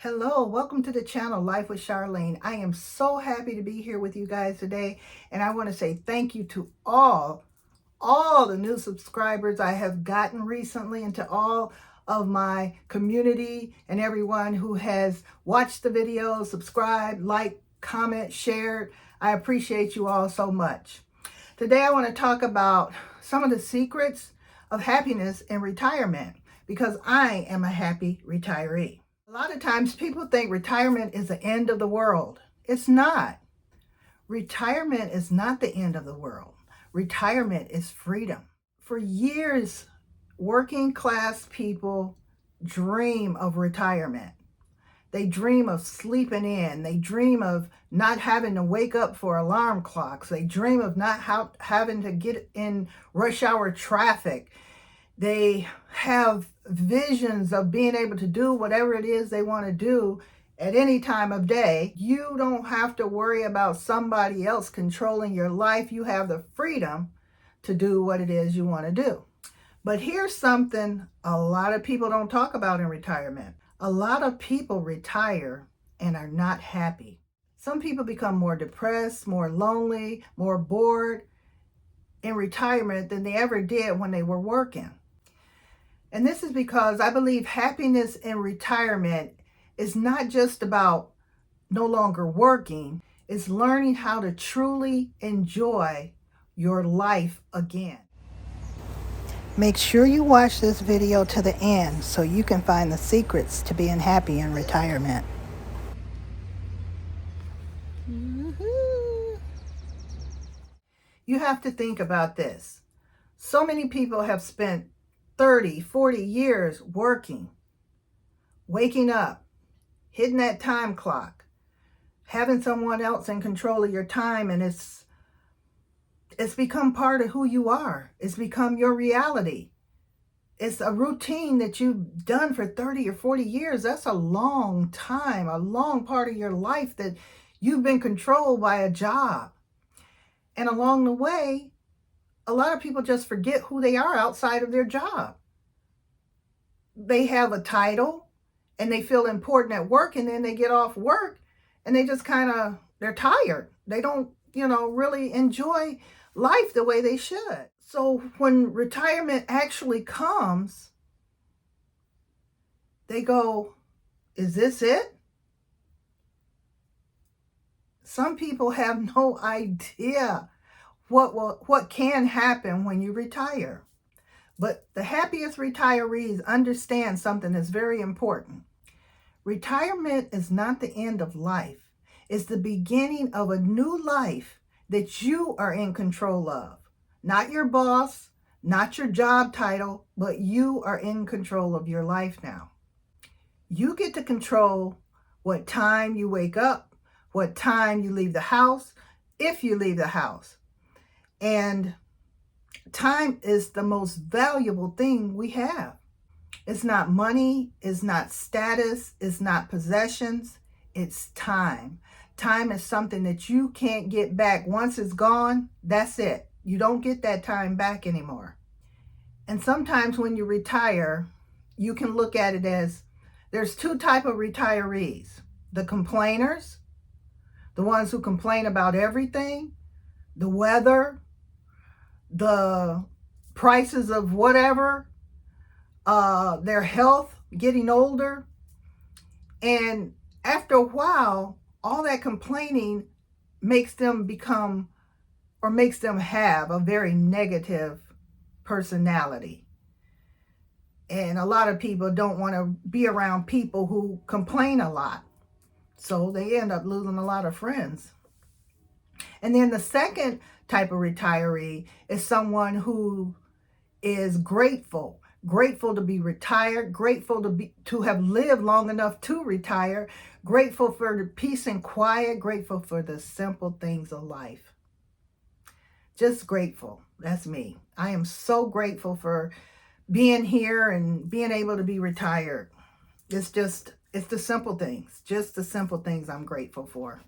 Hello, welcome to the channel Life with Charlene. I am so happy to be here with you guys today, and I want to say thank you to all the new subscribers I have gotten recently, and to all of my community and everyone who has watched the videos, subscribed, liked, comment, shared. I appreciate you all so much. Today I want to talk about some of the secrets of happiness in retirement, because I am a happy retiree. A lot of times people think retirement is the end of the world. It's not. Retirement is not the end of the world. Retirement is freedom. For years, working class people dream of retirement. They dream of sleeping in. They dream of not having to wake up for alarm clocks. They dream of not having to get in rush hour traffic. They have visions of being able to do whatever it is they want to do at any time of day. You don't have to worry about somebody else controlling your life. You have the freedom to do what it is you want to do. But here's something a lot of people don't talk about in retirement. A lot of people retire and are not happy. Some people become more depressed, more lonely, more bored in retirement than they ever did when they were working. And this is because I believe happiness in retirement is not just about no longer working. It's learning how to truly enjoy your life again. Make sure you watch this video to the end so you can find the secrets to being happy in retirement. You have to think about this. So many people have spent 30, 40 years working, waking up, hitting that time clock, having someone else in control of your time, and it's become part of who you are. It's become your reality. It's a routine that you've done for 30 or 40 years. That's a long time, a long part of your life that you've been controlled by a job. And along the way, a lot of people just forget who they are outside of their job. They have a title and they feel important at work, and then they get off work and they just they're tired. They don't, really enjoy life the way they should. So when retirement actually comes, they go, is this it? Some people have no idea what can happen when you retire. But the happiest retirees understand something that's very important. Retirement is not the end of life. It's the beginning of a new life that you are in control of. Not your boss, not your job title, but you are in control of your life now. You get to control what time you wake up, what time you leave the house, if you leave the house. And time is the most valuable thing we have. It's not money, it's not status, it's not possessions, it's time. Time is something that you can't get back. Once it's gone, that's it. You don't get that time back anymore. And sometimes when you retire, you can look at it as there's two types of retirees. The complainers, the ones who complain about everything, the weather, the prices of whatever, their health, getting older. And after a while, all that complaining makes them have a very negative personality. And a lot of people don't want to be around people who complain a lot. So they end up losing a lot of friends. And then the second type of retiree is someone who is grateful to be retired, grateful to have lived long enough to retire, grateful for the peace and quiet, grateful for the simple things of life. Just grateful. That's me. I am so grateful for being here and being able to be retired. It's the simple things, just the simple things I'm grateful for.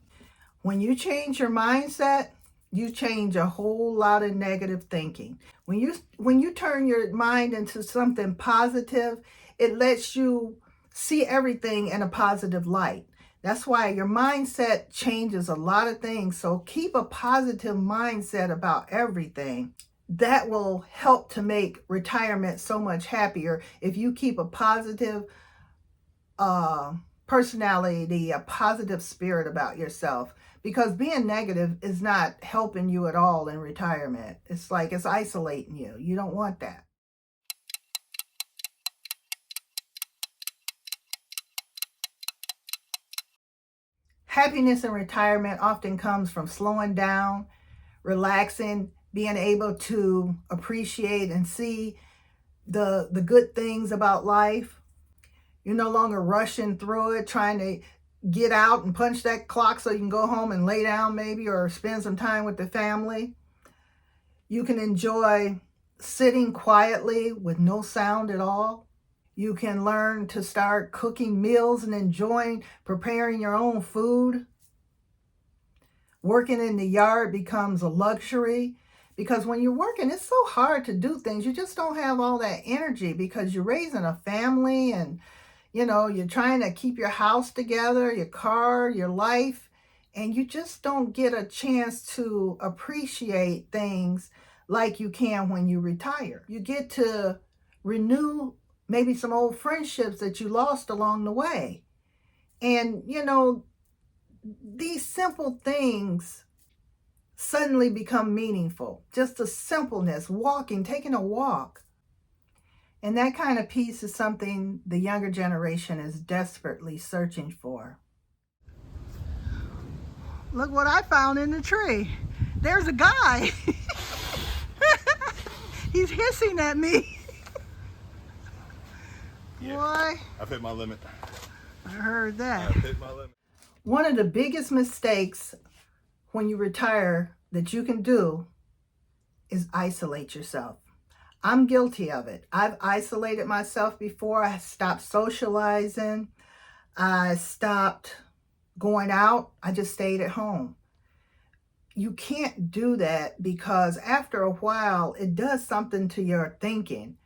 When you change your mindset, you change a whole lot of negative thinking. When you turn your mind into something positive, it lets you see everything in a positive light. That's why your mindset changes a lot of things. So keep a positive mindset about everything. That will help to make retirement so much happier if you keep a positive personality, a positive spirit about yourself. Because being negative is not helping you at all in retirement. It's like it's isolating you. You don't want that. Happiness in retirement often comes from slowing down, relaxing, being able to appreciate and see the good things about life. You're no longer rushing through it, trying to get out and punch that clock so you can go home and lay down maybe, or spend some time with the family. You can enjoy sitting quietly with no sound at all. You can learn to start cooking meals and enjoying preparing your own food. Working in the yard becomes a luxury, because when you're working, it's so hard to do things. You just don't have all that energy because you're raising a family, and you're trying to keep your house together, your car, your life, and you just don't get a chance to appreciate things like you can when you retire. You get to renew maybe some old friendships that you lost along the way. And, these simple things suddenly become meaningful. Just the simpleness, walking, taking a walk. And that kind of peace is something the younger generation is desperately searching for. Look what I found in the tree. There's a guy. He's hissing at me. Yeah, Boy, I've hit my limit. I heard that. I've hit my limit. One of the biggest mistakes when you retire that you can do is isolate yourself. I'm guilty of it. I've isolated myself before. I stopped socializing. I stopped going out. I just stayed at home. You can't do that, because after a while, it does something to your thinking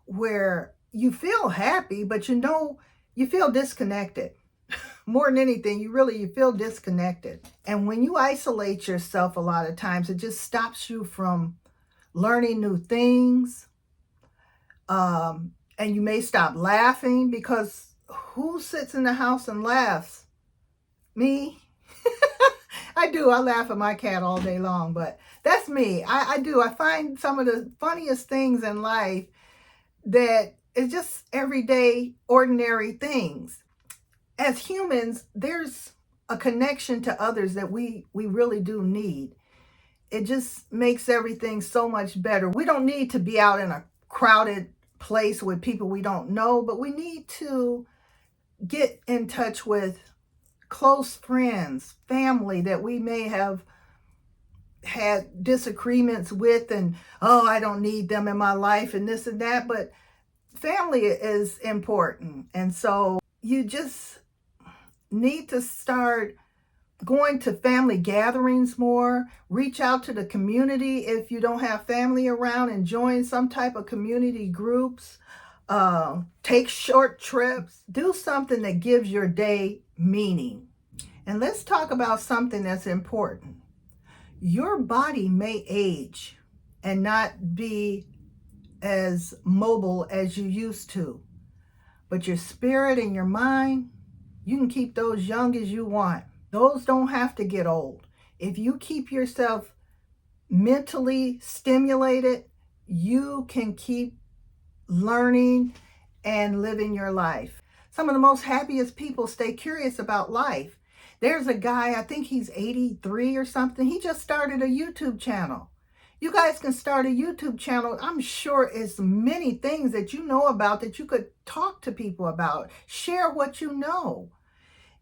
where you feel happy, but you feel disconnected. More than anything, you feel disconnected. And when you isolate yourself, a lot of times, it just stops you from learning new things. And you may stop laughing, because who sits in the house and laughs? Me? I do. I laugh at my cat all day long, but that's me. I do. I find some of the funniest things in life that is just everyday, ordinary things. As humans, there's a connection to others that we really do need. It just makes everything so much better. We don't need to be out in a crowded place with people we don't know, but we need to get in touch with close friends, family that we may have had disagreements with, and I don't need them in my life and this and that, but family is important. And so you just need to start going to family gatherings more. Reach out to the community if you don't have family around, and join some type of community groups. Take short trips. Do something that gives your day meaning. And let's talk about something that's important. Your body may age and not be as mobile as you used to, but your spirit and your mind, you can keep those young as you want. Those don't have to get old. If you keep yourself mentally stimulated, you can keep learning and living your life. Some of the most happiest people stay curious about life. There's a guy, I think he's 83 or something. He just started a YouTube channel. You guys can start a YouTube channel. I'm sure it's many things that you know about that you could talk to people about. Share what you know.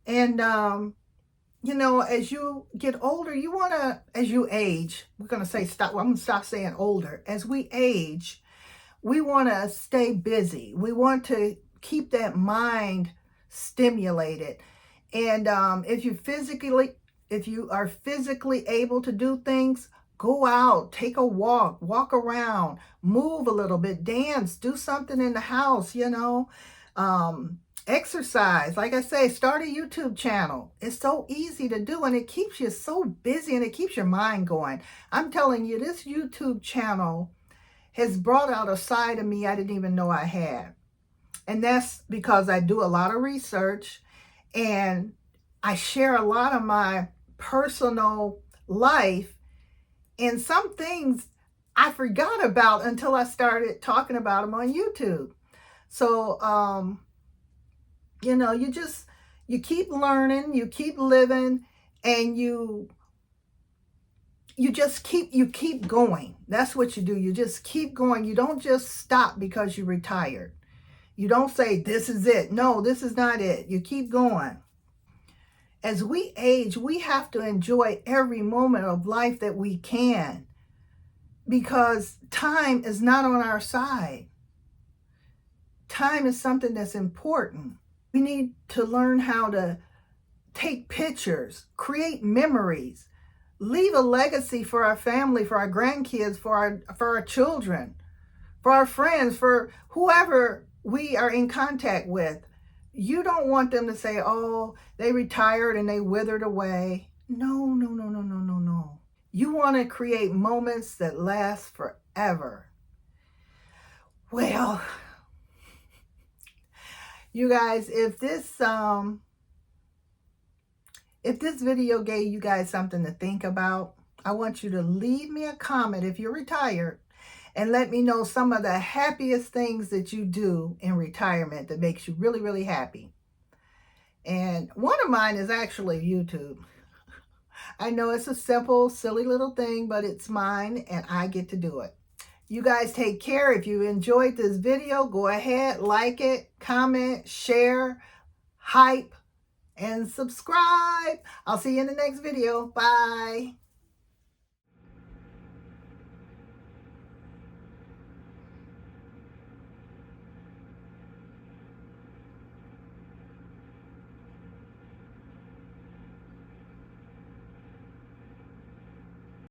And, as you get older, as you age, I'm going to stop saying older. As we age, we want to stay busy. We want to keep that mind stimulated. And if you are physically able to do things, go out, take a walk around, move a little bit, dance, do something in the house, Exercise. Like I say, start a YouTube channel. It's so easy to do, and it keeps you so busy, and it keeps your mind going. I'm telling you, this YouTube channel has brought out a side of me I didn't even know I had. And that's because I do a lot of research, and I share a lot of my personal life, and some things I forgot about until I started talking about them on YouTube. So, you keep learning, you keep living, and you keep going. That's what you do. You just keep going. You don't just stop because you retired. You don't say, this is it. No, this is not it. You keep going. As we age, we have to enjoy every moment of life that we can, because time is not on our side. Time is something that's important. We need to learn how to take pictures, create memories, leave a legacy for our family, for our grandkids, for our children, for our friends, for whoever we are in contact with. You don't want them to say, oh, they retired and they withered away. No, no, no, no, no, no, no. You want to create moments that last forever. Well, you guys, if this video gave you guys something to think about, I want you to leave me a comment if you're retired, and let me know some of the happiest things that you do in retirement that makes you really, really happy. And one of mine is actually YouTube. I know it's a simple, silly little thing, but it's mine and I get to do it. You guys take care. If you enjoyed this video, go ahead, like it, comment, share, hype, and subscribe. I'll see you in the next video. Bye.